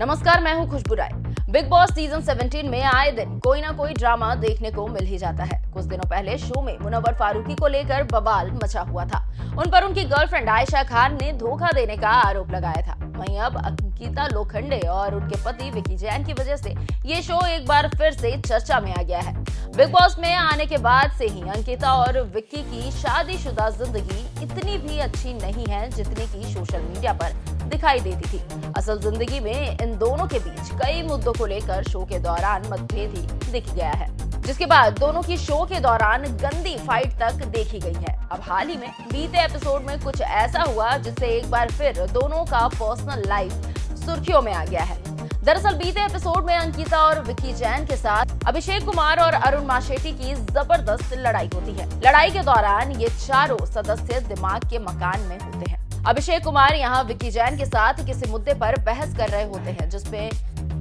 नमस्कार, मैं हूं खुशबू राय। बिग बॉस सीजन 17 में आए दिन कोई ना कोई ड्रामा देखने को मिल ही जाता है। कुछ दिनों पहले शो में मुनव्वर फारूकी को लेकर बवाल मचा हुआ था। उन पर उनकी गर्लफ्रेंड आयशा खान ने धोखा देने का आरोप लगाया था। वहीं अब अंकिता लोखंडे और उनके पति विकी जैन की वजह से ये शो एक बार फिर से चर्चा में आ गया है। बिग बॉस में आने के बाद से ही अंकिता और विक्की की शादीशुदा जिंदगी इतनी भी अच्छी नहीं है जितनी की सोशल मीडिया पर दिखाई देती थी। असल जिंदगी में इन दोनों के बीच कई मुद्दों को लेकर शो के दौरान मतभेद ही दिख गया है, जिसके बाद दोनों की शो के दौरान गंदी फाइट तक देखी गई है। अब हाल ही में बीते एपिसोड में कुछ ऐसा हुआ जिससे एक बार फिर दोनों का पर्सनल लाइफ सुर्खियों में आ गया है। दरअसल बीते एपिसोड में अंकिता और विकी जैन के साथ अभिषेक कुमार और अरुण माशेट्टी की जबरदस्त लड़ाई होती है। लड़ाई के दौरान ये चारों सदस्य दिमाग के मकान में होते हैं। अभिषेक कुमार यहाँ विकी जैन के साथ किसी मुद्दे पर बहस कर रहे होते हैं, जिसमें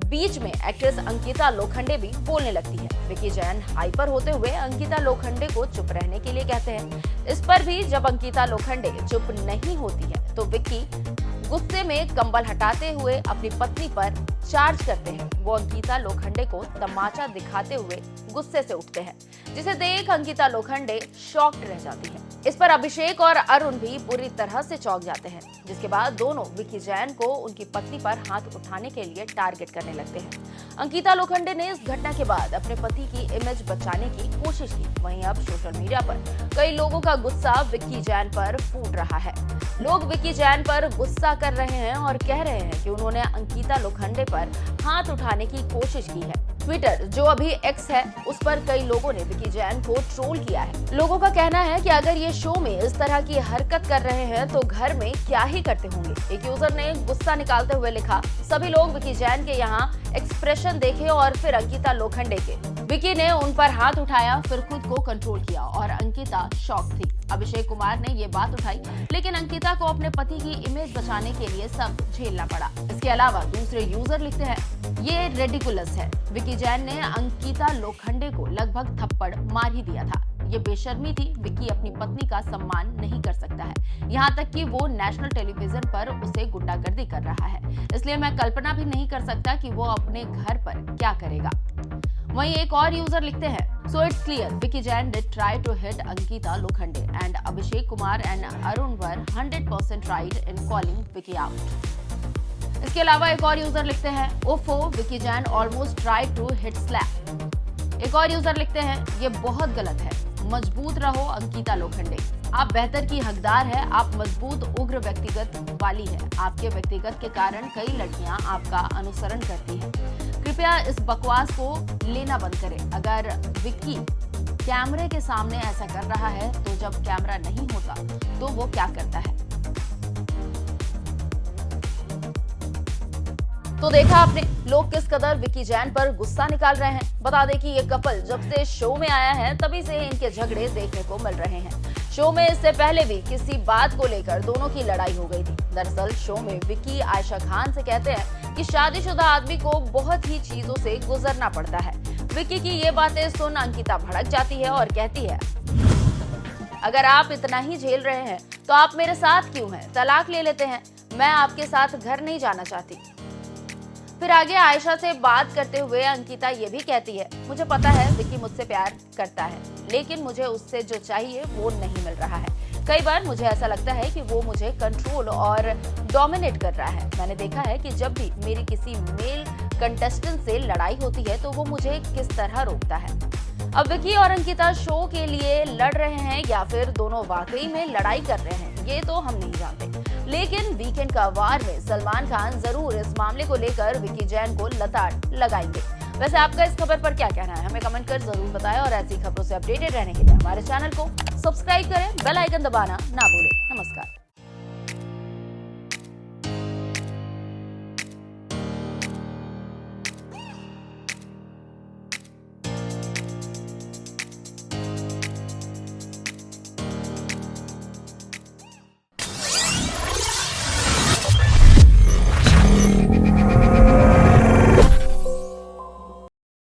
बीच में एक्ट्रेस अंकिता लोखंडे भी बोलने लगती है। विकी जैन हाइपर होते हुए अंकिता लोखंडे को चुप रहने के लिए कहते हैं। इस पर भी जब अंकिता लोखंडे चुप नहीं होती है तो विकी गुस्से में कंबल हटाते हुए अपनी पत्नी पर चार्ज करते हैं। वो अंकिता लोखंडे को तमाचा दिखाते हुए गुस्से से उठते हैं, जिसे देख अंकिता लोखंडे शॉक्ड रह जाती है। इस पर अभिषेक और अरुण भी बुरी तरह से चौंक जाते हैं, जिसके बाद दोनों विकी जैन को उनकी पत्नी पर हाथ उठाने के लिए टारगेट करने लगते हैं। अंकिता लोखंडे ने इस घटना के बाद अपने पति की इमेज बचाने की कोशिश की। वहीं अब सोशल मीडिया पर कई लोगों का गुस्सा विकी जैन पर फूट रहा है। लोग विकी जैन पर गुस्सा कर रहे हैं और कह रहे हैं कि उन्होंने अंकिता लोखंडे पर हाथ उठाने की कोशिश की है। ट्विटर, जो अभी एक्स है, उस पर कई लोगों ने विकी जैन को ट्रोल किया है। लोगों का कहना है कि अगर ये शो में इस तरह की हरकत कर रहे हैं तो घर में क्या ही करते होंगे। एक यूजर ने गुस्सा निकालते हुए लिखा, सभी लोग विकी जैन के यहाँ एक्सप्रेशन देखे और फिर अंकिता लोखंडे के। विकी ने उन पर हाथ उठाया, फिर खुद को कंट्रोल किया और अंकिता शॉक थी। अभिषेक कुमार ने ये बात उठाई, लेकिन अंकिता को अपने पति की इमेज बचाने के लिए सब झेलना पड़ा। इसके अलावा दूसरे यूजर लिखते हैं, ये रेडिकुलस है। विकी जैन ने अंकिता लोखंडे को लगभग थप्पड़ मार ही दिया था। ये बेशर्मी थी। विकी अपनी पत्नी का सम्मान नहीं कर सकता है, यहाँ तक कि वो नेशनल टेलीविजन पर उसे गुंडागर्दी कर रहा है। इसलिए मैं कल्पना भी नहीं कर सकता कि वो अपने घर पर क्या करेगा। वहीं एक और यूजर लिखते हैं, so it's clear Vicky Jain did try to hit Ankita Lokhande and Abhishek Kumar and Arun were 100% right in calling Vicky out. इसके अलावा एक और यूजर लिखते हैं, ओफो Vicky Jain almost try to hit slap. एक और यूजर लिखते हैं, ये बहुत गलत है, मजबूत रहो अंकिता लोखंडे, आप बेहतर की हकदार है, आप मजबूत उग्र व्यक्तिगत वाली है, आपके व्यक्तिगत के कारण कई लड़कियां आपका अनुसरण करती हैं। कृपया इस बकवास को लेना बंद करें। अगर विक्की कैमरे के सामने ऐसा कर रहा है तो जब कैमरा नहीं होता तो वो क्या करता है। तो देखा आपने, लोग किस कदर विकी जैन पर गुस्सा निकाल रहे हैं। बता दें कि ये कपल जब से शो में आया है तभी से इनके झगड़े देखने को मिल रहे हैं। शो में इससे पहले भी किसी बात को लेकर दोनों की लड़ाई हो गई थी। दरअसल शो में विकी आयशा खान से कहते हैं कि शादीशुदा आदमी को बहुत ही चीजों से गुजरना पड़ता है। विकी की ये बातें सुन अंकिता भड़क जाती है और कहती है, अगर आप इतना ही झेल रहे हैं तो आप मेरे साथ क्यों हैं? तलाक ले लेते हैं, मैं आपके साथ घर नहीं जाना चाहती। फिर आगे आयशा से बात करते हुए अंकिता ये भी कहती है, मुझे पता है विकी मुझसे प्यार करता है, लेकिन मुझे उससे जो चाहिए वो नहीं मिल रहा है। कई बार मुझे ऐसा लगता है कि वो मुझे कंट्रोल और डोमिनेट कर रहा है। मैंने देखा है कि जब भी मेरी किसी मेल कंटेस्टेंट से लड़ाई होती है तो वो मुझे किस तरह रोकता है। अब विकी और अंकिता शो के लिए लड़ रहे हैं या फिर दोनों वाकई में लड़ाई कर रहे हैं, ये तो हम नहीं जानते। लेकिन वीकेंड का वार में सलमान खान जरूर इस मामले को लेकर विकी जैन को लताड़ लगाएंगे। वैसे आपका इस खबर पर क्या कहना है, हमें कमेंट कर जरूर बताएं और ऐसी खबरों से अपडेटेड रहने के लिए हमारे चैनल को सब्सक्राइब करें, बेल आइकन दबाना ना भूलें। नमस्कार।